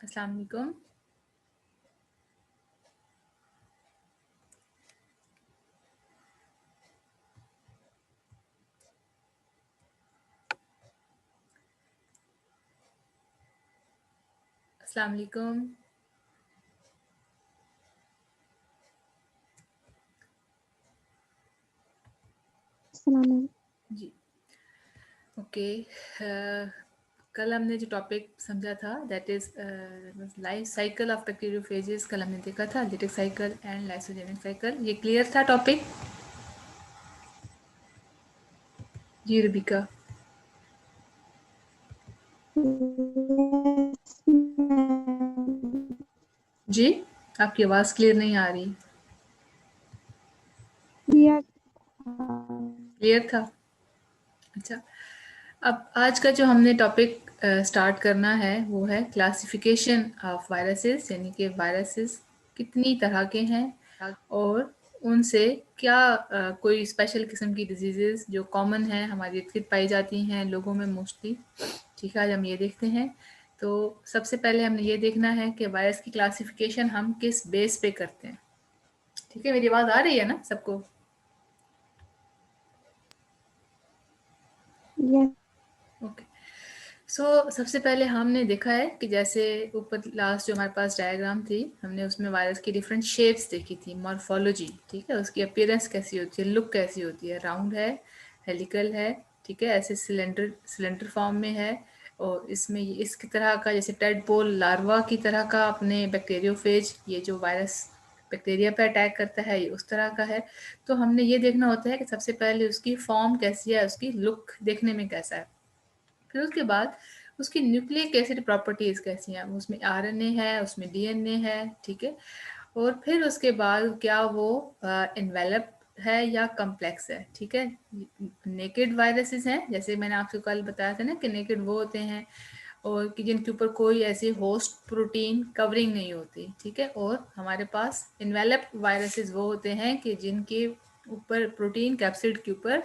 अस्सलाम वालेकुम। अस्सलाम वालेकुम। जी, ओके। कल हमने जो टॉपिक समझा था that is life cycle of bacteriophages. कल हमने देखा था lytic cycle and lysogenic cycle. ये क्लियर था टॉपिक? जी रुबिका। जी, आपकी आवाज़ क्लियर नहीं आ रही। क्लियर था? अच्छा, अब आज का जो हमने टॉपिक स्टार्ट करना है वो है क्लासिफिकेशन ऑफ वायरसेस, यानी कि वायरसेस कितनी तरह के हैं और उनसे क्या कोई स्पेशल किस्म की डिजीजेस जो कॉमन है हमारी इर्द गिर्द पाई जाती हैं लोगों में मोस्टली। ठीक है, आज हम ये देखते हैं। तो सबसे पहले हमने ये देखना है कि वायरस की क्लासिफिकेशन हम किस बेस पे करते हैं। ठीक है, मेरी आवाज़ आ रही है ना सबको? ओके। सबसे पहले हमने देखा है कि जैसे ऊपर लास्ट जो हमारे पास डायग्राम थी, हमने उसमें वायरस की डिफरेंट शेप्स देखी थी, मॉर्फोलॉजी। ठीक है, उसकी अपीयरेंस कैसी होती है, लुक कैसी होती है, राउंड है, हेलिकल है, ठीक है, ऐसे सिलेंडर सिलेंडर फॉर्म में है, और इसमें इसकी तरह का जैसे टेडपोल लार्वा की तरह का अपने बैक्टीरियोफेज, ये जो वायरस बैक्टीरिया पे अटैक करता है, ये उस तरह का है। तो हमने ये देखना होता है कि सबसे पहले उसकी फॉर्म कैसी है, उसकी लुक देखने में कैसा है। फिर उसके बाद उसकी न्यूक्लिक एसिड प्रॉपर्टीज कैसी हैं, उसमें आरएनए है, उसमें डीएनए है, ठीक है। और फिर उसके बाद क्या वो इन्वेलप है या कम्प्लेक्स है, ठीक है। नेकेड वायरसेस हैं, जैसे मैंने आपको कल बताया था ना कि नेकेड वो होते हैं और कि जिनके ऊपर कोई ऐसी होस्ट प्रोटीन कवरिंग नहीं होती, ठीक है। और हमारे पास इन्वेलप वायरसेस वो होते हैं कि जिनके ऊपर प्रोटीन कैप्सिड के ऊपर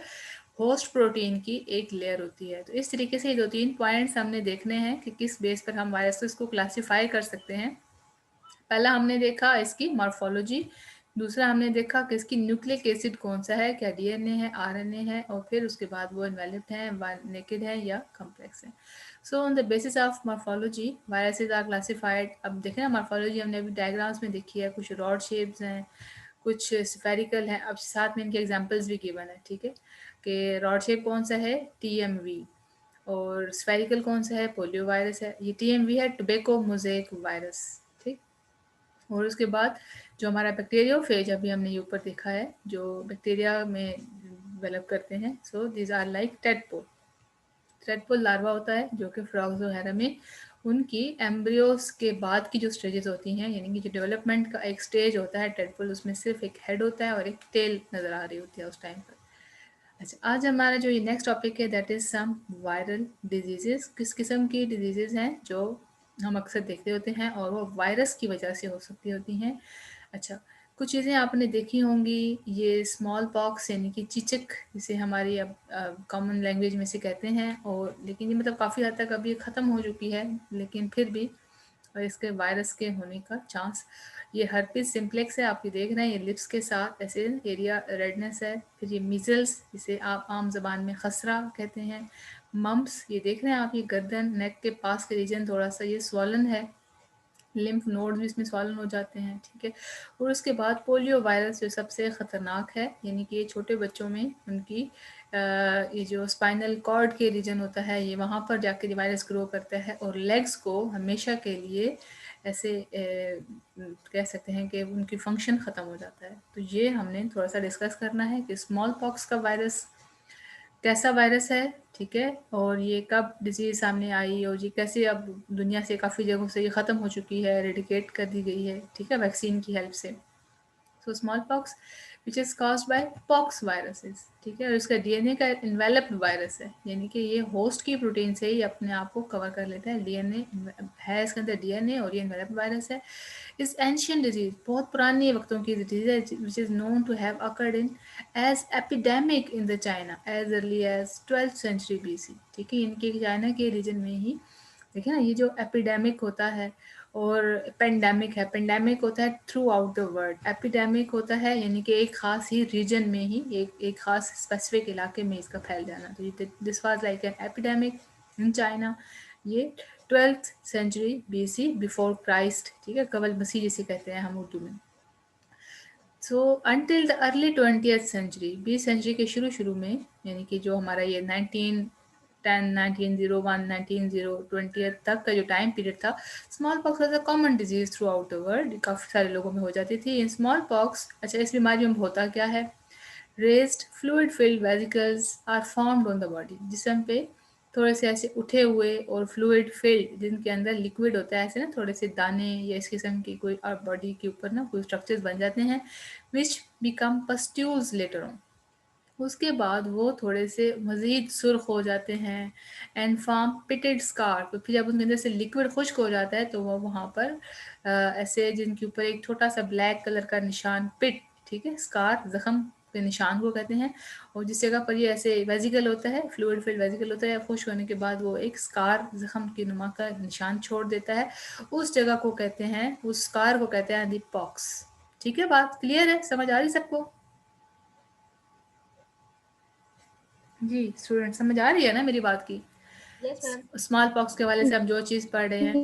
होस्ट प्रोटीन की एक लेयर होती है। तो इस तरीके से 2-3 पॉइंट्स हमने देखने हैं कि किस बेस पर हम वायरसेस को क्लासीफाई कर सकते हैं। पहला हमने देखा इसकी मॉर्फोलॉजी, दूसरा हमने देखा कि इसकी न्यूक्लिक एसिड कौन सा है, क्या डीएनए है, आरएनए है, और फिर उसके बाद वो इन्वेलप्ड है, नेकेड है या कम्प्लेक्स है। So on the basis of morphology viruses are classified. अब देखें ना, मॉर्फोलॉजी हमने अभी डायग्राम्स में देखी है, कुछ रॉड शेप्स हैं, कुछ स्फेरिकल हैं, अब साथ में इनके एग्जांपल्स भी गिवन है, ठीक है। कि रॉड शेप कौन सा है, टीएमवी, और स्फेरिकल कौन सा है, पोलियो वायरस है। ये टीएमवी है, टोबैको मोज़ेक वायरस, ठीक। और उसके बाद जो हमारा बैक्टीरियोफेज अभी हमने ये ऊपर देखा है, जो बैक्टीरिया में डेवलप करते हैं, so this are like tadpole. Tadpole larva होता है जो कि फ्रॉग्स वगैरह में उनकी एम्ब्रियोस के बाद की जो स्टेजेस होती हैं, यानी कि जो डेवलपमेंट का एक स्टेज होता है टेडपोल, उसमें सिर्फ एक हेड होता है और एक टेल नज़र आ रही होती है उस टाइम पर। अच्छा, आज हमारा जो ये नेक्स्ट टॉपिक है that is some viral diseases. किस किस्म की डिजीजेस हैं जो हम अक्सर देखते होते हैं और वो वायरस की वजह से हो सकती होती हैं। अच्छा, कुछ चीज़ें आपने देखी होंगी, ये स्मॉल पॉक्स यानी कि चीचक, जिसे हमारी अब कॉमन लैंग्वेज में से कहते हैं, और लेकिन ये मतलब काफ़ी हद तक अभी ख़त्म हो चुकी है, लेकिन फिर भी और इसके वायरस के होने का चांस। ये हर्पिस सिम्प्लेक्स है, आप ये देख रहे हैं, ये लिप्स के साथ ऐसे एरिया रेडनेस है। फिर ये मीजल्स, जिसे आप आम जबान में खसरा कहते हैं। मम्प्स, ये देख रहे हैं आप, ये गर्दन नेक के पास के रीजन थोड़ा सा ये स्वॉलन है, लिम्फ नोड भी इसमें स्वॉलन हो जाते हैं, ठीक है। और उसके बाद पोलियो वायरस जो सबसे ख़तरनाक है, यानी कि ये छोटे बच्चों में उनकी ये जो स्पाइनल कॉर्ड के रीजन होता है, ये वहाँ पर जाकर वायरस ग्रो करता है और लेग्स को हमेशा के लिए ऐसे कह सकते हैं कि उनकी फंक्शन ख़त्म हो जाता है। तो ये हमने थोड़ा सा डिस्कस करना है कि स्मॉल पॉक्स का वायरस कैसा वायरस है, ठीक है, और ये कब डिजीज़ सामने आई और ये कैसे अब दुनिया से काफ़ी जगहों से ये ख़त्म हो चुकी है, रेडिकेट कर दी गई है, ठीक है, वैक्सीन की हेल्प से। So small pox which is caused by pox viruses, ठीक है। और इसका डीएनए का इन्वेलप्ड वायरस है, यानी कि ये होस्ट की प्रोटीन से ही अपने आप को कवर कर लेता है। डीएनए है इसके अंदर, डीएनए, और ये इन्वेलप्ड वायरस है। इस एंशियंट डिजीज, बहुत पुरानी वक्तों की डिजीज है, which is known to have occurred in as epidemic in the China as early as 12th century BC, ठीक है। इनके चाइना के रीजन में ही देखिए ना, ये जो एपिडेमिक होता है और पेंडेमिक है, पेंडेमिक होता है through out the world, epidemic होता है यानी कि एक खास ही रीजन में ही, एक खास स्पेसिफिक इलाके में इसका फैल जाना। तो this was like an epidemic in China. ये 12th century BC before Christ, ठीक है, कवल मसीह जिसे कहते हैं हम उर्दू में। So until the early 20th century, 20 century के शुरू में, यानी कि जो हमारा ये 1910, 1901, 1920 तक का जो टाइम पीरियड था, small pox was a common disease through out the world, काफ़ी सारे लोगों में हो जाती थी। इन स्मॉल पॉक्स, अच्छा इस बीमारी में होता क्या है, raised fluid filled vesicles are formed on the body, जिस्म पे थोड़े से ऐसे उठे हुए और फ्लूइड फिल्ड जिनके अंदर लिक्विड होता है, ऐसे ना थोड़े से दाने या इस किस्म की कोई बॉडी के ऊपर ना कोई स्ट्रक्चर्स बन जाते हैं, विच बिकम पस्ट्यूल्स लेटर ऑन। उसके बाद वो थोड़े से मज़ीद सुर्ख हो जाते हैं एंड फॉर्म पिटेड स्कार। तो फिर जब उनके अंदर से लिक्विड खुश्क हो जाता है तो वो वहाँ पर ऐसे जिनके ऊपर एक छोटा सा ब्लैक कलर का निशान, पिट, ठीक है, स्कार, जख्म के निशान को कहते हैं। और जिस जगह पर ये ऐसे वेजिकल होता है, फ्लूइड फिल्ड वेजिकल होता है, खुश्क होने के बाद वो एक स्कार, जख्म की नुमा का निशान छोड़ देता है, उस जगह को कहते हैं, उस स्कार को कहते हैं दी पॉक्स। ठीक है, बात क्लियर है, समझ आ रही सबको? जी स्टूडेंट, समझ आ रही है ना मेरी बात की? Yes ma'am. स्मॉल पॉक्स के वाले से हम जो चीज़ पढ़ रहे हैं।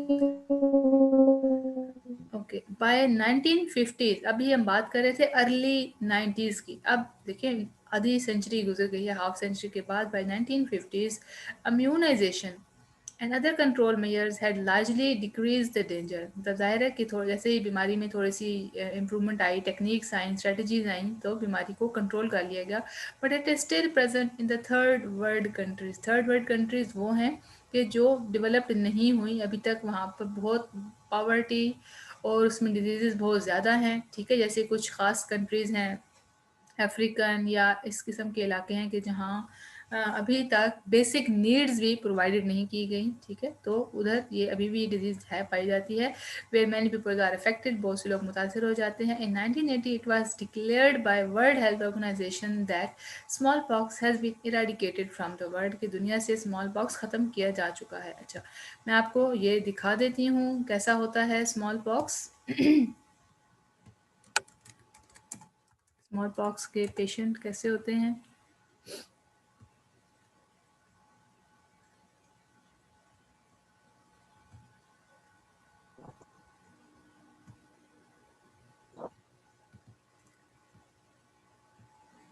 ओके, बाय 1950, अभी हम बात कर रहे थे अर्ली 90s की। अब देखिए आधी सेंचुरी गुजर गई है, हाफ सेंचुरी के बाद by 1950s immunisation and other control measures had largely decrease the danger. मतलब जाहिर है कि थोड़ा जैसे ही बीमारी में थोड़ी सी इम्प्रूवमेंट आई, टेक्निक्स आई, स्ट्रेटजीज आई, तो बीमारी को कंट्रोल कर लिया गया। But it is still present in the third world countries. Third world countries वो हैं कि जो डेवलप्ड नहीं हुई अभी तक, वहाँ पर बहुत पॉवर्टी और उसमें डिजीज़ बहुत ज़्यादा हैं, ठीक है। जैसे कुछ ख़ास कंट्रीज़ हैं अफ्रीकन या इस किस्म के इलाके हैं कि जहाँ अभी तक बेसिक नीड्स भी प्रोवाइडेड नहीं की गई, ठीक है। तो उधर ये अभी भी डिजीज़ है, पाई जाती है, where many people are affected, बहुत से लोग मुतासर हो जाते हैं। In 1980 it was declared by World Health Organization that smallpox has been eradicated from the world, की दुनिया से स्मॉल पॉक्स ख़त्म किया जा चुका है। अच्छा, मैं आपको ये दिखा देती हूँ कैसा होता है स्मॉल पॉक्स। स्मॉल पॉक्स के पेशेंट कैसे होते हैं।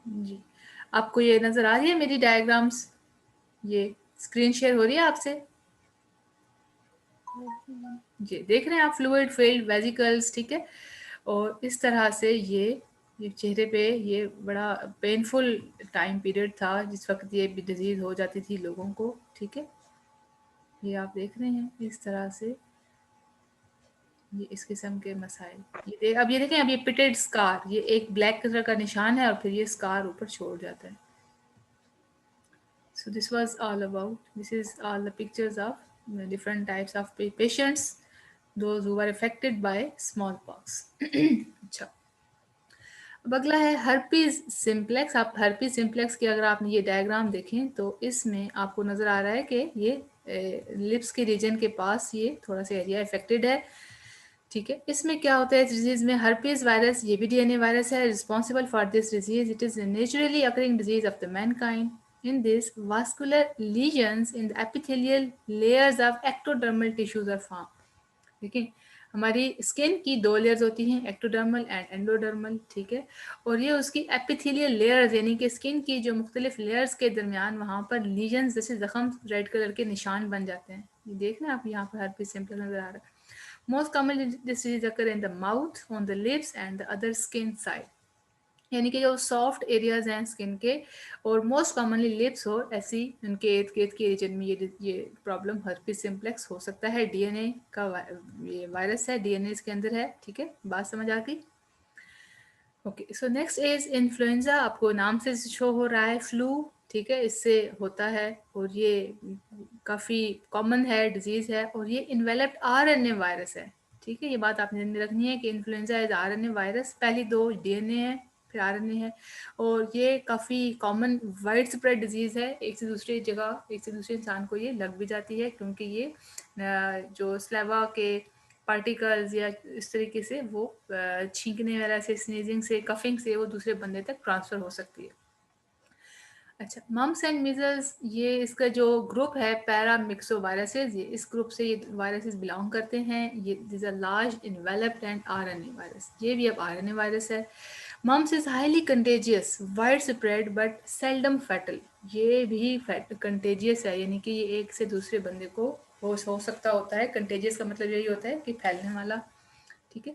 जी, आपको ये नज़र आ रही है मेरी डायग्राम्स? ये स्क्रीन शेयर हो रही है आपसे? जी, देख रहे हैं आप फ्लूइड फिल्ड वेसिकल्स, ठीक है। और इस तरह से ये चेहरे पे ये बड़ा पेनफुल टाइम पीरियड था जिस वक्त ये डिजीज हो जाती थी लोगों को, ठीक है। ये आप देख रहे हैं इस तरह से ये इस किस्म के मसाइल। अब ये देखें, अब ये पिटेड स्कार, ये एक ब्लैक कलर का निशान है और फिर ये स्कार ऊपर छोड़ जाता है। So this was all about, this is all the pictures of the different types of patients, those who were affected by smallpox. अच्छा, अब अगला है हर्पीज सिम्प्लेक्स। आप हर्पीज सिम्प्लेक्स की अगर आपने ये डायग्राम देखें तो इसमें आपको नज़र आ रहा है कि ये लिप्स के रीजन के पास ये थोड़ा सा एरिया इफेक्टेड है, ठीक है। इसमें क्या होता है इस डिजीज में, हर्पीज वायरस, ये भी DNA वायरस है responsible for this disease. It is naturally occurring disease of the mankind. In this vascular lesions in the epithelial layers of ectodermal tissues are form. देखिए, हमारी स्किन की दो layers होती हैं, ectodermal and endodermal, ठीक है। और ये उसकी एपिथेलियल लेयर्स यानी कि स्किन की जो मुख्तलिफ लेयर्स के दरमियान वहाँ पर लीजन्स जैसे जख्म रेड कलर के निशान बन जाते हैं। ये देख रहे हैं आप, यहाँ पर हर्पीज सिम्प्लेक्स नजर आ रहा है। Most commonly this disease occur in the mouth, on the lips and the other skin side, यानी कि जो सॉफ्ट एरियाज हैं स्किन के और मोस्ट कॉमनली लिप्स हो, ऐसी उनके इर्द गिर्द के रीजन में ये प्रॉब्लम हर्पीज सिम्प्लेक्स हो सकता है। DNA का ये वायरस है, DNA इसके अंदर है, ठीक है। बात समझ आ गई? Okay, so next is influenza. आपको नाम से शो हो रहा है फ्लू, ठीक है, इससे होता है और ये काफ़ी कॉमन है, डिजीज़ है और ये इन्वेलप्ड RNA वायरस है, ठीक है। ये बात आपने ध्यान में रखनी है कि इन्फ्लुएंजा इज RNA वायरस, पहली दो DNA है फिर RNA है और ये काफ़ी कॉमन वाइड स्प्रेड डिजीज़ है। एक से दूसरी जगह, एक से दूसरे इंसान को ये लग भी जाती है क्योंकि ये जो स्लेवा के पार्टिकल्स या इस तरीके से वो छींकने वगैरह से, स्नीजिंग से, कफिंग से वो दूसरे बंदे तक ट्रांसफ़र हो सकती है। अच्छा, मम्स एंड मीजल्स, ये इसका जो ग्रुप है पैरामिक्सो वायरसेस, ये इस ग्रुप से ये वायरसेस बिलोंग करते हैं। ये this are large enveloped and RNA virus, ये भी अब आरएनए वायरस है। Mumps is highly contagious, widespread but seldom fatal, ये भी कंटेजियस है, यानी कि ये एक से दूसरे बंदे को हो सकता होता है। कंटेजियस का मतलब यही होता है कि फैलने वाला, ठीक है।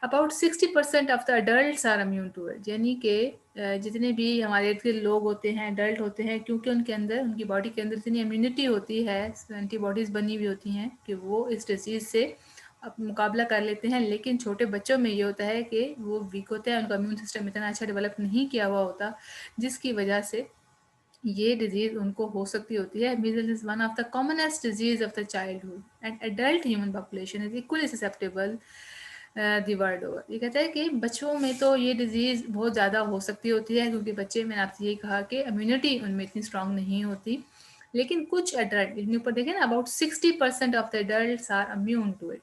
About 60% of the adult are immune to it, यानी कि जितने भी हमारे इर्द गिर्द लोग होते हैं, अडल्ट होते हैं, क्योंकि उनके अंदर, उनकी बॉडी के अंदर इतनी इम्यूनिटी होती है, एंटीबॉडीज़ बनी हुई होती हैं कि वो इस डिजीज़ से अब मुकाबला कर लेते हैं। लेकिन छोटे बच्चों में ये होता है कि वो वीक होते हैं, उनका इम्यून सिस्टम इतना अच्छा डेवलप नहीं किया हुआ होता, जिसकी वजह से ये डिजीज़ उनको हो सकती होती है। Measles is one of the commonest disease of the childhood and adult human population is equally susceptible the world over. ये कहता है कि बच्चों में तो ये डिजीज़ बहुत ज़्यादा हो सकती होती है, क्योंकि बच्चे, मैंने आपसे यही कहा कि इम्यूनिटी उनमें इतनी स्ट्रांग नहीं होती। लेकिन कुछ एडल्ट, इसमें ऊपर देखें ना, about 60% of the adult are immune to it,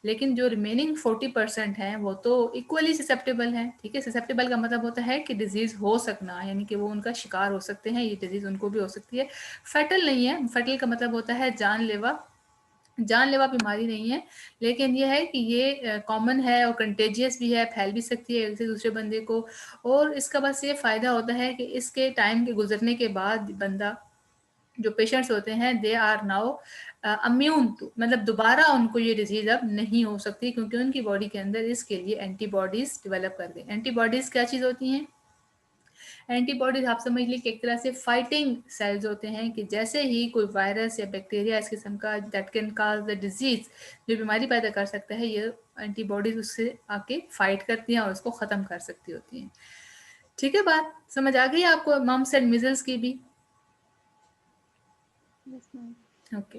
लेकिन जो रिमेनिंग 40% हैं वो तो इक्वली ससेप्टेबल हैं, ठीक है। ससेप्टेबल का मतलब होता है कि डिजीज़ हो सकना, यानी कि वो उनका शिकार हो सकते हैं, ये डिजीज़ उनको भी हो सकती है। फैटल नहीं है, फैटल का मतलब होता है जानलेवा, जानलेवा बीमारी नहीं है, लेकिन ये है कि ये कॉमन है और कंटेजियस भी है, फैल भी सकती है एक से दूसरे बंदे को। और इसका बस ये फ़ायदा होता है कि इसके टाइम के गुजरने के बाद बंदा, जो पेशेंट्स होते हैं, they are now immune to, मतलब दोबारा उनको ये डिजीज़ अब नहीं हो सकती, क्योंकि उनकी बॉडी के अंदर इसके लिए एंटीबॉडीज़ डेवलप कर दें। एंटीबॉडीज़ क्या चीज़ होती हैं? एंटीबॉडीज आप समझ लीजिए कि एक तरह से फाइटिंग सेल्स होते हैं, कि जैसे ही कोई वायरस या बैक्टीरिया इस किस्म का that can cause the disease, जो बीमारी पैदा कर सकता है, ये एंटीबॉडीज उससे आके फाइट करती हैं और उसको ख़त्म कर सकती होती हैं। ठीक है, बात समझ आ गई आपको मम्स एंड मिजल्स की भी? Yes, ma'am. ओके।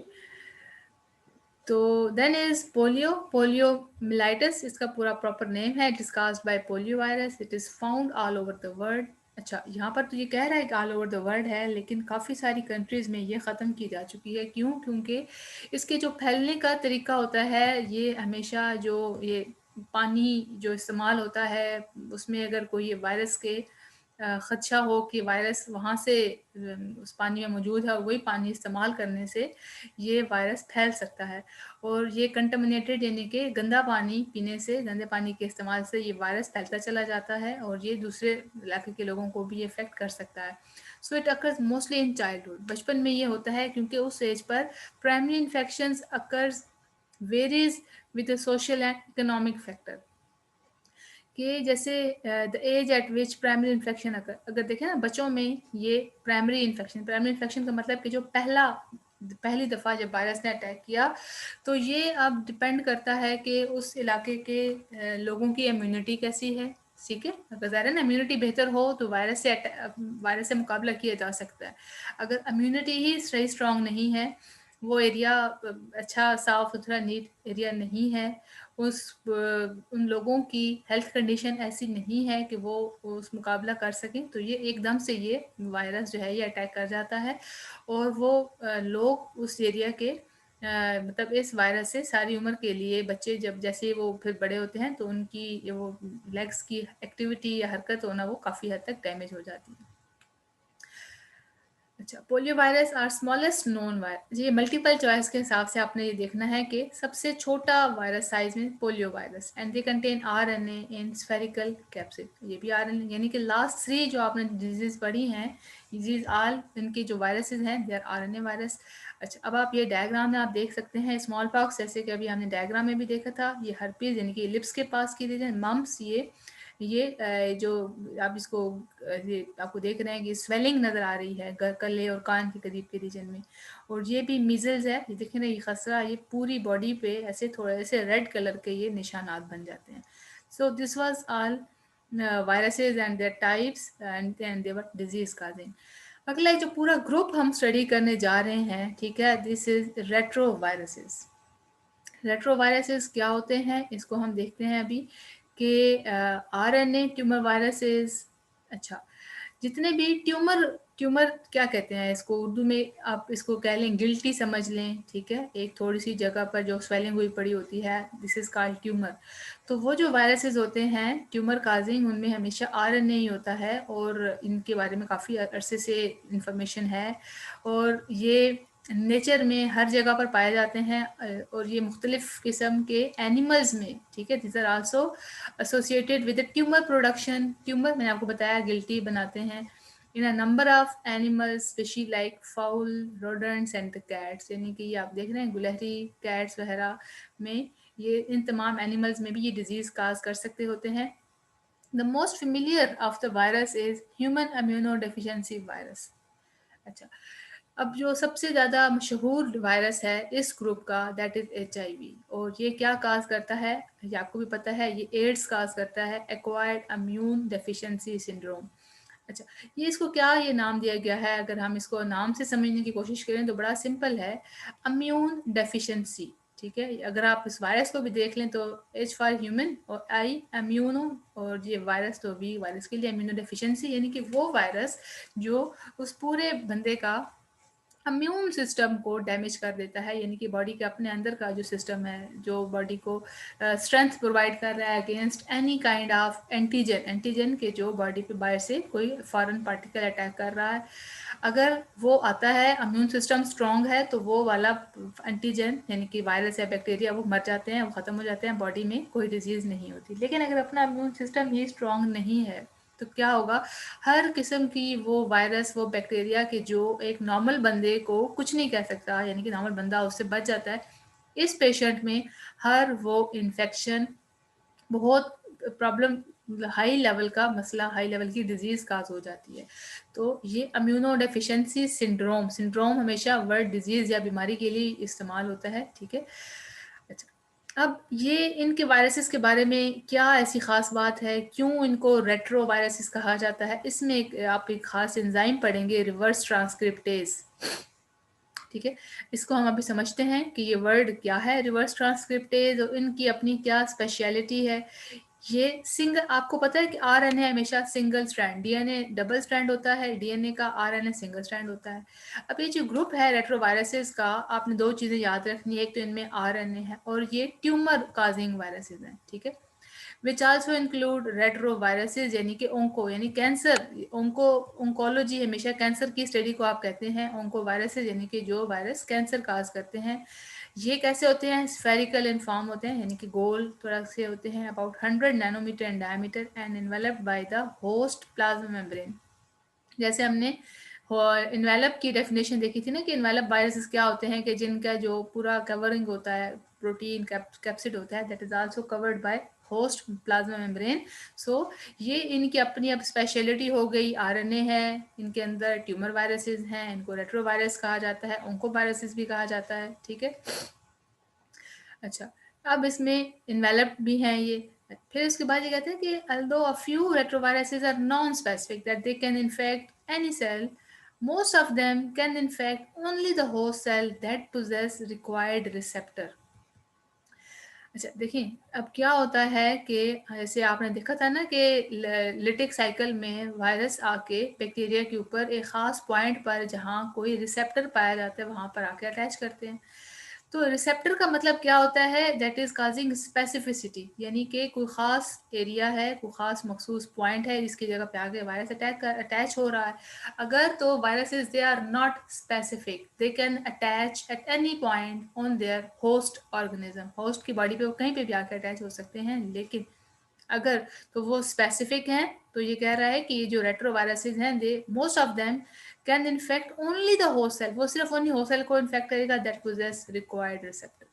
तो देन इज पोलियो, पोलियोमिलाइटिस इसका पूरा प्रॉपर नेम है। It is caused by polio virus, it is found all over the world. अच्छा, यहाँ पर तो ये कह रहा है कि ऑल ओवर द वर्ल्ड है, लेकिन काफ़ी सारी कंट्रीज़ में ये ख़त्म की जा चुकी है। क्यों? क्योंकि इसके जो फैलने का तरीका होता है, ये हमेशा जो ये पानी जो इस्तेमाल होता है, उसमें अगर कोई ये वायरस के ख़दशा हो कि वायरस वहाँ से उस पानी में मौजूद है, और वही पानी इस्तेमाल करने से ये वायरस फैल सकता है। और ये कंटामिनेटेड, यानी कि गंदा पानी पीने से, गंदे पानी के इस्तेमाल से ये वायरस फैलता चला जाता है, और ये दूसरे इलाके के लोगों को भी इफेक्ट कर सकता है। So it occurs mostly in childhood, बचपन में ये होता है, क्योंकि उस एज पर primary infections occurs varies with social and economic factor, कि जैसे the age at which primary infection अगर देखें ना बच्चों में, ये प्राइमरी इन्फेक्शन का मतलब कि जो पहली दफ़ा जब वायरस ने अटैक किया, तो ये अब डिपेंड करता है कि उस इलाके के लोगों की इम्यूनिटी कैसी है। ठीक है, अगर ज़ाहिर है ना, इम्यूनिटी बेहतर हो तो वायरस से मुकाबला किया जा सकता है। अगर इम्यूनिटी ही सही स्ट्रांग नहीं है, वो एरिया अच्छा साफ सुथरा नीट एरिया नहीं है, उन लोगों की हेल्थ कंडीशन ऐसी नहीं है कि वो उस मुकाबला कर सकें, तो ये एकदम से ये वायरस जो है ये अटैक कर जाता है, और वो लोग उस एरिया के मतलब इस वायरस से सारी उम्र के लिए, बच्चे जब जैसे वो फिर बड़े होते हैं, तो उनकी वो लेग्स की एक्टिविटी या हरकत होना वो काफ़ी हद तक डैमेज हो जाती है। अच्छा, polio virus are smallest known virus, ये मल्टीपल चॉइस के हिसाब से आपने ये देखना है कि सबसे छोटा वायरस साइज में polio virus, and they contain RNA in spherical capsid, ये भी आरएनए, यानी कि लास्ट 3 जो आपने डिजीज पढ़ी हैं, डिजीज आल इनके जो वायरसेस हैं दे आर आरएनए वायरस। अच्छा, अब आप ये डायग्राम में आप देख सकते हैं स्मॉल पॉक्स, जैसे कि अभी हमने डायग्राम में भी देखा था, ये हर्पीज यानी कि लिप्स के पास की रीजन, मम्स ये जो आप इसको ये आपको देख रहे हैं कि स्वेलिंग नज़र आ रही है गले और कान के करीब के रीजन में, और ये भी मीजल्स है, ये देख रहे हैं, ये खसरा, ये पूरी बॉडी पे ऐसे थोड़े से रेड कलर के ये निशानात बन जाते हैं। So this was all viruses and their types and their disease causing. अगला जो पूरा ग्रुप हम स्टडी करने जा रहे हैं, ठीक है, this is retro viruses. Retroviruses क्या होते हैं, इसको हम देखते हैं अभी कि आरएनए ट्यूमर वायरसेस। अच्छा, जितने भी ट्यूमर ट्यूमर क्या कहते हैं इसको, उर्दू में आप इसको कह लें गिल्टी समझ लें, ठीक है, एक थोड़ी सी जगह पर जो स्वेलिंग हुई पड़ी होती है, दिस इज कॉल्ड ट्यूमर। तो वो जो वायरसेस होते हैं ट्यूमर काजिंग, उनमें हमेशा आरएनए ही होता है, और इनके बारे में काफ़ी अरसे से इंफॉर्मेशन है, और ये नेचर में हर जगह पर पाए जाते हैं, और ये मुख्तलिफ किस्म के एनिमल्स में, ठीक है, this are also associated with tumour production. Tumour मैंने आपको बताया गिल्टी बनाते हैं in a number of animals species like fowl, rodents and the cats, यानी कि ये आप देख रहे हैं गुलहरी, कैट्स वगैरह में, ये इन तमाम एनिमल्स में भी ये डिजीज काज कर सकते होते हैं। The most familiar of the virus is human immuno deficiency virus. अच्छा, अब जो सबसे ज़्यादा मशहूर वायरस है इस ग्रुप का, दैट इज़ HIV, और ये क्या काज करता है, ये आपको भी पता है, ये एड्स काज करता है, एक्वायर्ड इम्यून डेफिशिएंसी सिंड्रोम। अच्छा, ये इसको क्या ये नाम दिया गया है, अगर हम इसको नाम से समझने की कोशिश करें तो बड़ा सिंपल है, इम्यून डेफिशिएंसी, ठीक है। अगर आप इस वायरस को भी देख लें तो H फॉर ह्यूमन और I इम्यूनो, और ये वायरस तो V वायरस के लिए इम्यूनो डेफिशिएंसी, यानी कि वो वायरस जो उस पूरे बंदे का इम्यून सिस्टम को डैमेज कर देता है, यानी कि बॉडी के अपने अंदर का जो सिस्टम है, जो बॉडी को स्ट्रेंथ प्रोवाइड कर रहा है against any kind of antigen, antigen के जो बॉडी पे बाहर से कोई फॉरेन पार्टिकल अटैक कर रहा है, अगर वो आता है, इम्यून सिस्टम स्ट्रांग है, तो वो वाला एंटीजन यानी कि वायरस या बैक्टीरिया वो मर जाते हैं, वो ख़त्म हो जाते हैं, बॉडी में कोई डिजीज़ नहीं होती। लेकिन अगर अपना इम्यून सिस्टम ही स्ट्रांग नहीं है तो क्या होगा, हर किस्म की वो वायरस, वो बैक्टीरिया के जो एक नॉर्मल बंदे को कुछ नहीं कह सकता, यानी कि नॉर्मल बंदा उससे बच जाता है, इस पेशेंट में हर वो इन्फेक्शन बहुत प्रॉब्लम, हाई लेवल का मसला, हाई लेवल की डिजीज काज हो जाती है। तो ये इम्यूनो डेफिशिएंसी सिंड्रोम, सिंड्रोम हमेशा वर्ड डिजीज या बीमारी के लिए इस्तेमाल होता है, ठीक है। अच्छा, अब ये इनके वायरसेस के बारे में क्या ऐसी ख़ास बात है, क्यों इनको रेट्रो वायरसेस कहा जाता है, इसमें आप एक ख़ास एंजाइम पढ़ेंगे, रिवर्स ट्रांसक्रिप्टेज, ठीक है। इसको हम अभी समझते हैं कि ये वर्ड क्या है रिवर्स ट्रांसक्रिप्टेज, और इनकी अपनी क्या स्पेशलिटी है। ये सिंगल, आपको पता है कि आरएनए हमेशा single strand, DNA double strand होता है डीएनए का, आरएनए सिंगल स्ट्रैंड होता है। अब ये जो ग्रुप है रेट्रोवायरसेस का, आपने दो चीज़ें याद रखनी है, एक तो इनमें आरएनए है और ये ट्यूमर काजिंग वायरसेस हैं, ठीक है, विच आल्सो इंक्लूड रेट्रोवायरसेस, यानी कि ओंको यानी कैंसर, ओंको ओंकोलॉजी हमेशा कैंसर की स्टडी को आप कहते हैं ओंको वायरसेस, यानी कि जो वायरस कैंसर काज करते हैं। ये कैसे होते हैं, स्फेरिकल इन फॉर्म होते हैं, यानी कि गोल थोड़ा से होते हैं, about 100 nanometre in diameter and enveloped by the host plasma membrane. जैसे हमने इन्वेलप की डेफिनेशन देखी थी ना, कि इन्वेलप वायरसेस क्या होते हैं, कि जिनका जो पूरा कवरिंग होता है, प्रोटीन कैप्सिड होता है, that is also covered by host plasma membrane. So ये इनकी अपनी अब स्पेशलिटी हो गई, आरएनए है इनके अंदर, ट्यूमर वायरसेस हैं, इनको रेट्रोवायरस कहा जाता है, ओंको वायरसेस भी कहा जाता है, ठीक है। अच्छा, अब इसमें इन्वेलप्ड भी हैं ये। फिर उसके बाद ये कहते हैं कि although a few retroviruses are non-specific that they can infect any cell, most of them can infect only the host cell that possess required receptor। अच्छा देखिए, अब क्या होता है कि जैसे आपने देखा था ना कि लिटिक साइकिल में वायरस आके बैक्टीरिया के ऊपर एक ख़ास पॉइंट पर जहाँ कोई रिसेप्टर पाया जाता है वहाँ पर आके अटैच करते हैं। तो रिसेप्टर का मतलब क्या होता है, दैट इज काजिंग स्पेसिफिसिटी, यानी कि कोई खास एरिया है, कोई खास मखसूस पॉइंट है जिसकी जगह पे आगे वायरस अटैच हो रहा है। अगर तो viruses they are not specific, they can attach at any point on their host organism, host की बॉडी पे वो कहीं पे भी आके अटैच हो सकते हैं, लेकिन अगर तो वो स्पेसिफिक हैं, तो ये कह रहा है कि ये जो रेट्रोवायरसेस हैं, they most of them can infect only the host cell, वो सिर्फ उन्हीं होस्ट सेल को इन्फेक्ट करेगा that possess required receptor.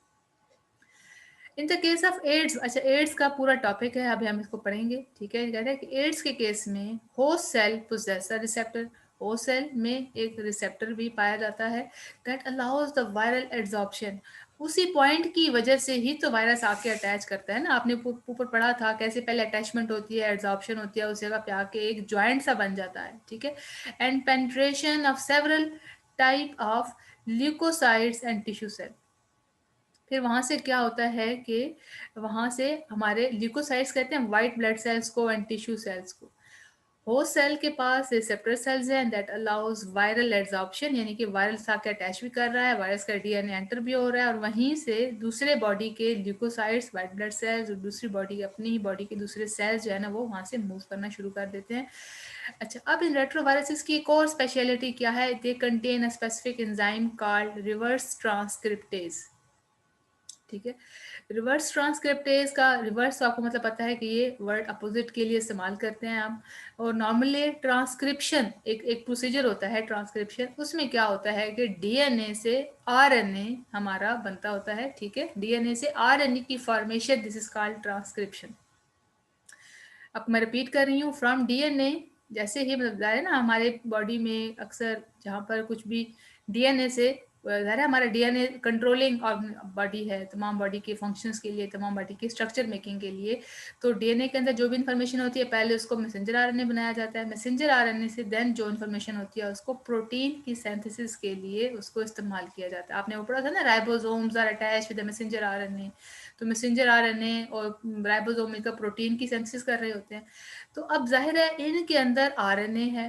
In the case of AIDS, अच्छा एड्स का पूरा टॉपिक है, अभी हम इसको पढ़ेंगे, ठीक है। कहते हैं कि एड्स के केस में host cell possess a receptor, host cell में एक रिसेप्टर भी पाया जाता है that allows the viral adsorption. उसी पॉइंट की वजह से ही तो वायरस आके अटैच करता है ना, आपने ऊपर पढ़ा था कैसे पहले अटैचमेंट होती है, एड्सॉर्प्शन होती है, उस जगह पे आके एक ज्वाइंट सा बन जाता है, ठीक है, and penetration of several type of leucocytes and tissue cell. फिर वहाँ से क्या होता है कि वहाँ से हमारे ल्यूकोसाइट्स कहते हैं वाइट ब्लड सेल्स को एंड टिश्यू सेल्स को, होस्ट सेल के पास रिसेप्टर सेल्स हैं दैट अलाउज वायरल एड्सॉर्प्शन, यानी कि वायरस आके अटैच भी कर रहा है, वायरस का डीएनए एंटर भी हो रहा है, और वहीं से दूसरे बॉडी के ल्यूकोसाइट्स, वाइट ब्लड सेल्स और दूसरी बॉडी के, अपनी ही बॉडी के दूसरे सेल्स जो है ना, वो वहाँ से मूव करना शुरू कर देते हैं। अच्छा, अब इन रेट्रोवायरसेस की एक और स्पेशलिटी क्या है, they contain a specific enzyme called reverse transcriptase. ठीक है, रिवर्स ट्रांसक्रिप्टेज का रिवर्स आपको मतलब पता है कि ये वर्ड अपोजिट के लिए इस्तेमाल करते हैं हम। और नॉर्मली ट्रांसक्रिप्शन एक प्रोसीजर होता है ट्रांसक्रिप्शन, उसमें क्या होता है कि डीएनए से आरएनए हमारा बनता होता है। ठीक है, डीएनए से आरएनए की formation, this is called transcription. अब मैं रिपीट कर रही हूँ, फ्रॉम डीएनए, जैसे ही मतलब जाहिर है ना हमारे बॉडी में अक्सर जहाँ पर कुछ भी डीएनए से, जाहिर है हमारा डीएनए कंट्रोलिंग और बॉडी है, तमाम बॉडी के फंक्शंस के लिए, तमाम बॉडी के स्ट्रक्चर मेकिंग के लिए। तो डीएनए के अंदर जो भी इंफॉर्मेशन होती है, पहले उसको मैसेंजर आरएनए बनाया जाता है, मैसेंजर आरएनए से देन जो इन्फॉर्मेशन होती है उसको प्रोटीन की सिंथेसिस के लिए उसको इस्तेमाल किया जाता है। आपने वो पढ़ा था ना, ribosomes are attached with the messenger RNA. तो मैसेंजर आरएनए और राइबोसोम मिलकर प्रोटीन की सिंथेसिस कर रहे होते हैं। तो अब जाहिर है इनके अंदर आरएनए है,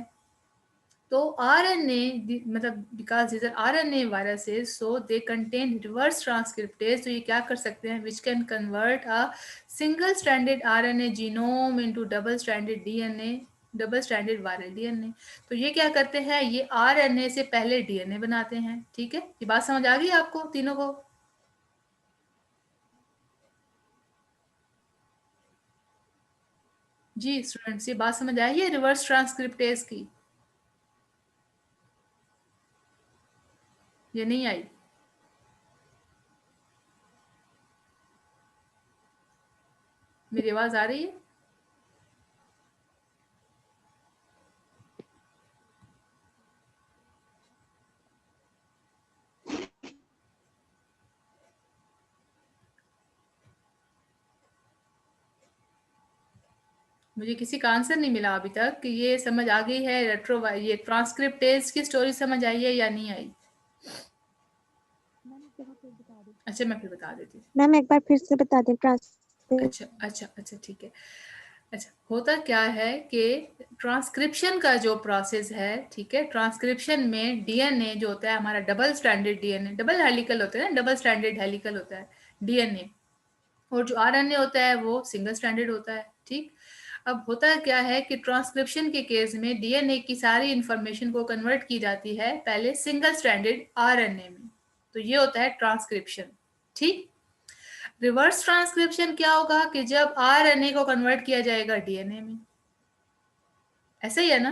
तो आरएनए मतलब because these are RNA viruses, so they contain reverse transcriptase. तो ये क्या कर सकते हैं, which can convert a single stranded RNA genome into double stranded DNA, double stranded viral DNA. तो ये क्या करते हैं, ये आरएनए से पहले डीएनए बनाते हैं। ठीक है, ये बात समझ आ गई आपको तीनों को? जी स्टूडेंट्स, ये बात समझ आई है रिवर्स ट्रांसक्रिप्टेज की? ये नहीं आई? मेरी आवाज आ रही है? मुझे किसी का आंसर नहीं मिला अभी तक कि ये समझ आ गई है रेट्रो, ये ट्रांसक्रिप्टेज की स्टोरी समझ आई है या नहीं आई? अच्छा, मैं फिर बता देती हूँ। मैम एक बार फिर से बता दें अच्छा अच्छा अच्छा, ठीक है। अच्छा, होता क्या है कि ट्रांसक्रिप्शन का जो प्रोसेस है, ठीक है, ट्रांसक्रिप्शन में डीएनए जो होता है हमारा double stranded DNA, double helical होता है ना, डबल स्ट्रैंडेड हेलिकल होता है डीएनए, और जो आरएनए होता है वो सिंगल स्ट्रैंडेड होता है। ठीक, अब होता क्या है कि ट्रांसक्रिप्शन के केस में डीएनए की सारी इंफॉर्मेशन को कन्वर्ट की जाती है पहले सिंगल स्ट्रैंडेड आरएनए में, तो ये होता है ट्रांसक्रिप्शन। ठीक, रिवर्स ट्रांसक्रिप्शन क्या होगा कि जब आरएनए को कन्वर्ट किया जाएगा डीएनए में, ऐसा ही है ना?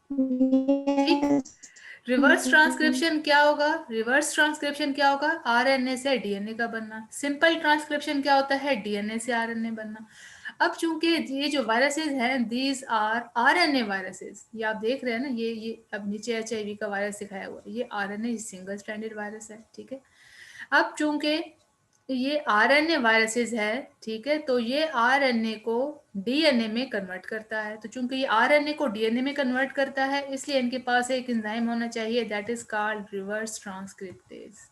ठीक, रिवर्स ट्रांसक्रिप्शन क्या होगा, रिवर्स ट्रांसक्रिप्शन क्या होगा, आरएनए से डीएनए का बनना। सिंपल ट्रांसक्रिप्शन क्या होता है, डीएनए से आरएनए बनना। अब चूंकि ये जो वायरसेस हैं, दीज आर आरएनए वायरसेस, ये आप देख रहे हैं ना, ये अब नीचे एचआईवी का वायरस दिखाया हुआ है, ये आरएनए सिंगल स्ट्रैंडेड वायरस है। ठीक है, अब चूंकि ये आरएनए वायरसेस है, ठीक है, तो ये आरएनए को डीएनए में कन्वर्ट करता है। तो चूंकि ये आरएनए को डीएनए में कन्वर्ट करता है, इसलिए इनके पास एक एंजाइम होना चाहिए that is called reverse transcriptase.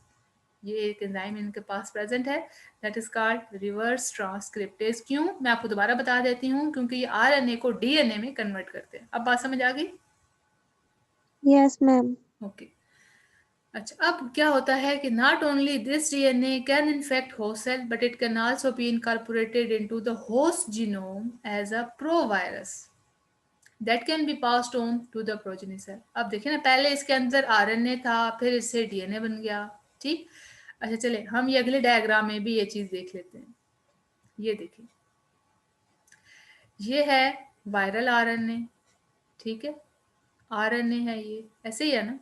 ये एक एंजाइम इनके पास प्रेजेंट है that is called reverse transcriptase. क्यों, मैं आपको दोबारा बता देती हूँ, क्योंकि ये आरएनए को डीएनए में कन्वर्ट करते हैं। अब बात समझ आ गई? Yes ma'am. ओके। अच्छा, अब क्या होता है कि not only this DNA can infect host cell, but it can also be incorporated into the host genome as a provirus that can be passed on to the progeny cell. अब देखिए ना, पहले इसके अंदर आरएनए था, फिर इससे DNA बन गया। ठीक, अच्छा चले हम ये अगले डायग्राम में भी ये चीज देख लेते हैं। ये देखिए, ये है वायरल आरएनए। ठीक है, आरएनए है, ये ऐसे ही है ना,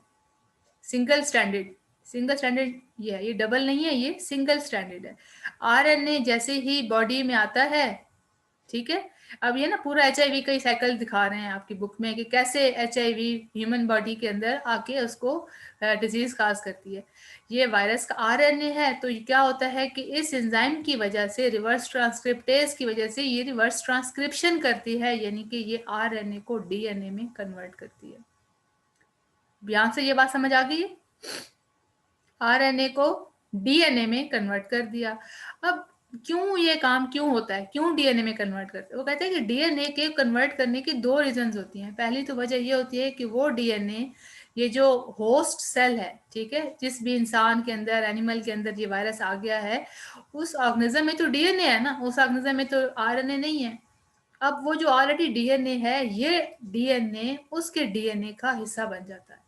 सिंगल स्ट्रैंडेड, सिंगल स्ट्रैंडेड ये है, ये डबल नहीं है, ये सिंगल स्ट्रैंडेड है। आरएनए जैसे ही बॉडी में आता है, ठीक है, अब ये ना पूरा एचआईवी का ही साइकिल दिखा रहे हैं आपकी बुक में कि कैसे एचआईवी ह्यूमन बॉडी के अंदर आके उसको डिजीज काज करती है। ये वायरस का आरएनए है, तो ये क्या होता है कि इस एंजाइम की वजह से, रिवर्स ट्रांसक्रिप्टेज की वजह से ये रिवर्स ट्रांसक्रिप्शन करती है, यानी कि ये आरएनए को डीएनए में कन्वर्ट करती है। यहां से ये बात समझ आ गई है, आरएनए को डीएनए में कन्वर्ट कर दिया। अब क्यों ये काम क्यों होता है, क्यों डीएनए में कन्वर्ट करते हैं? वो कहते हैं कि डीएनए के कन्वर्ट करने की दो रीजंस होती हैं। पहली तो वजह ये होती है कि वो डीएनए, ये जो होस्ट सेल है, ठीक है, जिस भी इंसान के अंदर, एनिमल के अंदर ये वायरस आ गया है, उस ऑर्गेनिज्म में तो डीएनए है ना, उस ऑर्गेनिज्म में तो आरएनए नहीं है। अब वो जो ऑलरेडी डीएनए है, ये डीएनए उसके डीएनए का हिस्सा बन जाता है।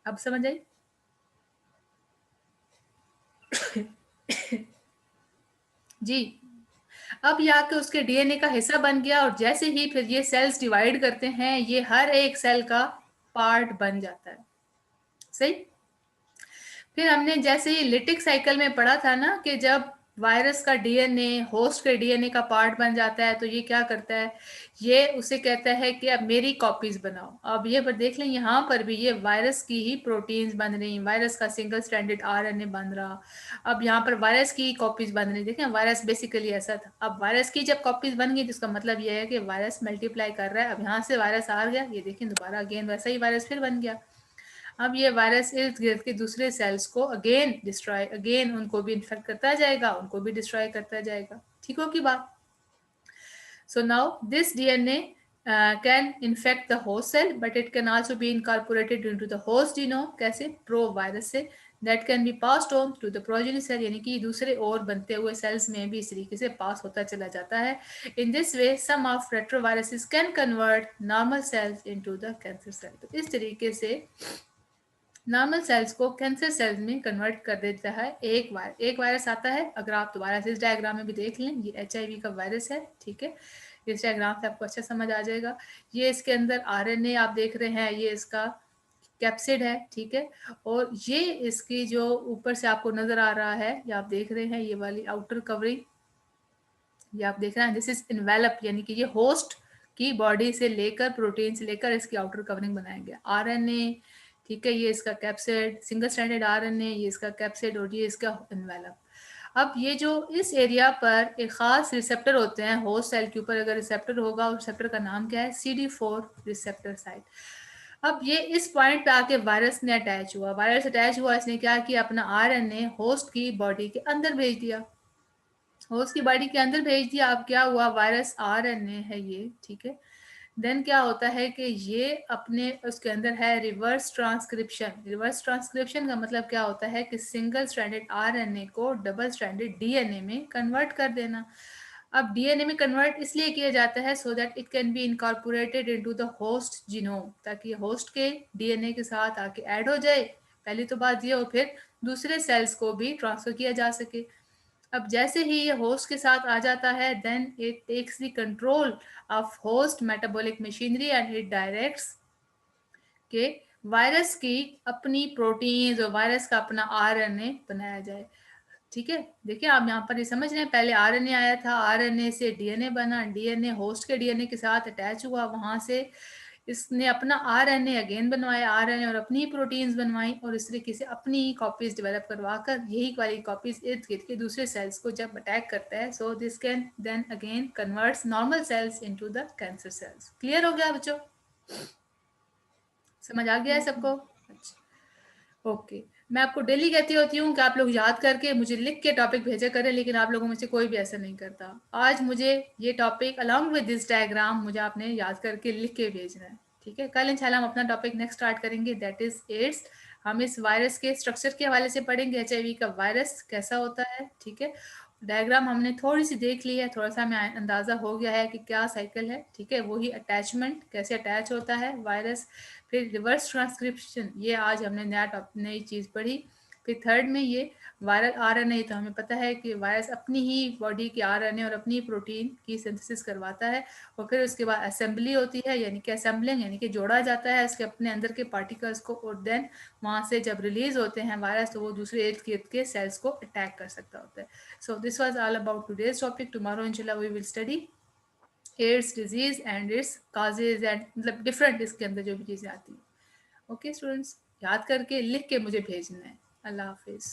अब समझ आई? जी। अब ये आके उसके डीएनए का हिस्सा बन गया, और जैसे ही फिर ये सेल्स डिवाइड करते हैं, ये हर एक सेल का पार्ट बन जाता है। सही। फिर हमने जैसे ही लिटिक साइकिल में पढ़ा था ना कि जब वायरस का डीएनए होस्ट के डीएनए का पार्ट बन जाता है तो ये क्या करता है, ये उसे कहता है कि अब मेरी कॉपीज बनाओ। अब ये पर देख लें, यहाँ पर भी ये वायरस की ही प्रोटीन्स बन रही, वायरस का सिंगल स्ट्रैंडेड आरएनए बन रहा। अब यहाँ पर वायरस की कॉपीज बन रही। देखें, वायरस बेसिकली ऐसा था। अब वायरस की जब कॉपीज बन गई तो इसका मतलब ये है कि वायरस मल्टीप्लाई कर रहा है। अब यहाँ से वायरस आ गया, ये देखें दोबारा अगेन वैसा ही वायरस फिर बन गया। अब ये वायरस इर्द गिर्द के दूसरे सेल्स को अगेन डिस्ट्रॉय, अगेन उनको भी इन्फेक्ट करता जाएगा, उनको भी डिस्ट्रॉय करता जाएगा। ठीक हो की बात? So now this DNA can infect the host cell, but it can also be incorporated into the host genome. कैसे? प्रो वायरस से। That can be passed on to the progeny cell, यानी कि दूसरे और बनते हुए सेल्स में भी इस तरीके से पास होता चला जाता है। In this way, some of retroviruses can convert normal cells into the cancer cell. तो इस तरीके से नॉर्मल सेल्स को कैंसर सेल्स में कन्वर्ट कर देता है एक वायरस आता है। अगर आप दोबारा से इस डायग्राम में भी देख लें, ये HIV का वायरस है, ठीक है। इस डायग्राम से आपको अच्छा समझ आ जाएगा। ये इसके अंदर आरएनए आप देख रहे हैं, ये इसका कैप्सिड है, ठीक है। और ये इसकी जो ऊपर से आपको नजर आ रहा है, ये आप देख रहे हैं, ये वाली आउटर कवरिंग, ये आप देख रहे हैं, दिस इज इन्वेलप, यानी कि ये होस्ट की बॉडी से लेकर, प्रोटीन से लेकर इसकी आउटर कवरिंग बनाया गया। आरएनए, ठीक है, ये इसका कैप्सिड, सिंगल स्ट्रैंडेड आरएनए, ये इसका कैप्सिड, और ये इसका एनवेलप। अब ये जो इस एरिया पर एक खास रिसेप्टर होते हैं होस्ट सेल के ऊपर, अगर रिसेप्टर होगा, और रिसेप्टर का नाम क्या है, CD4 रिसेप्टर साइट। अब ये इस पॉइंट पे आके वायरस ने अटैच हुआ, वायरस अटैच हुआ, इसने क्या किया, अपना आरएनए होस्ट की बॉडी के अंदर भेज दिया, होस्ट की बॉडी के अंदर भेज दिया। अब क्या हुआ, वायरस आरएनए है ये, ठीक है। देन क्या होता है कि ये अपने उसके अंदर है रिवर्स ट्रांसक्रिप्शन। रिवर्स ट्रांसक्रिप्शन का मतलब क्या होता है कि सिंगल स्ट्रैंडेड आरएनए को डबल स्ट्रैंडेड डीएनए में कन्वर्ट कर देना। अब डीएनए में कन्वर्ट इसलिए किया जाता है so that it can be incorporated into the host genome, ताकि होस्ट के डीएनए के साथ आके ऐड हो जाए, पहली तो बात ये, और फिर दूसरे सेल्स को भी ट्रांसफर किया जा सके। अब जैसे ही ये होस्ट के साथ आ जाता है, then it takes the control of host metabolic machinery and it directs के वायरस की अपनी प्रोटीन्स और वायरस का अपना आरएनए बनाया जाए। ठीक है, देखिए आप यहाँ पर ये समझ रहे हैं, पहले आरएनए आया था, आरएनए से डीएनए बना, डीएनए होस्ट के डीएनए के साथ अटैच हुआ, वहां से इसने अपना आरएनए अगेन बनवाया, आरएनए और अपनी प्रोटीन्स बनवाई, और इस तरीके से अपनी कॉपीज डेवलप करवाकर यही वाली कॉपीज इर्द गिर्द के दूसरे सेल्स को जब अटैक करता है, so this can then again converts normal cells into the cancer cells. Clear हो गया बच्चों? समझ आ गया है सबको? अच्छा, ओके। मैं आपको डेली कहती होती हूँ कि आप लोग याद करके मुझे लिख के टॉपिक भेजा करें, लेकिन आप लोगों में से कोई भी ऐसा नहीं करता। आज मुझे ये topic along with this diagram मुझे आपने याद करके लिख के भेजना है, ठीक है। कल इंशाल्लाह हम अपना टॉपिक नेक्स्ट स्टार्ट करेंगे, दैट इज एड्स। हम इस वायरस के स्ट्रक्चर के हवाले से पढ़ेंगे, HIV का वायरस कैसा होता है, ठीक है। डायग्राम हमने थोड़ी सी देख ली है, थोड़ा सा हमें अंदाजा हो गया है कि क्या साइकिल है, ठीक है। वही अटैचमेंट कैसे अटैच होता है वायरस, फिर रिवर्स ट्रांसक्रिप्शन, ये आज हमने नई चीज़ पढ़ी। फिर थर्ड में ये वायरल आरएनए, तो हमें पता है कि वायरस अपनी ही बॉडी के आरएनए और अपनी प्रोटीन की सिंथेसिस करवाता है, और फिर उसके बाद असेंबली होती है, यानी कि असेंबलिंग, यानी कि जोड़ा जाता है उसके अपने अंदर के पार्टिकल्स को, और देन वहाँ से जब रिलीज होते हैं वायरस, तो वो दूसरे इर्द गिर्द के सेल्स को अटैक कर सकता होता है। So this was all about today's topic. Tomorrow इंशाल्लाह we will study AIDS disease and its causes, and मतलब डिफरेंट इसके अंदर जो भी चीज़ें आती हैं। ओके स्टूडेंट्स, याद करके लिख के मुझे भेजना है। अल्लाह हाफिज़।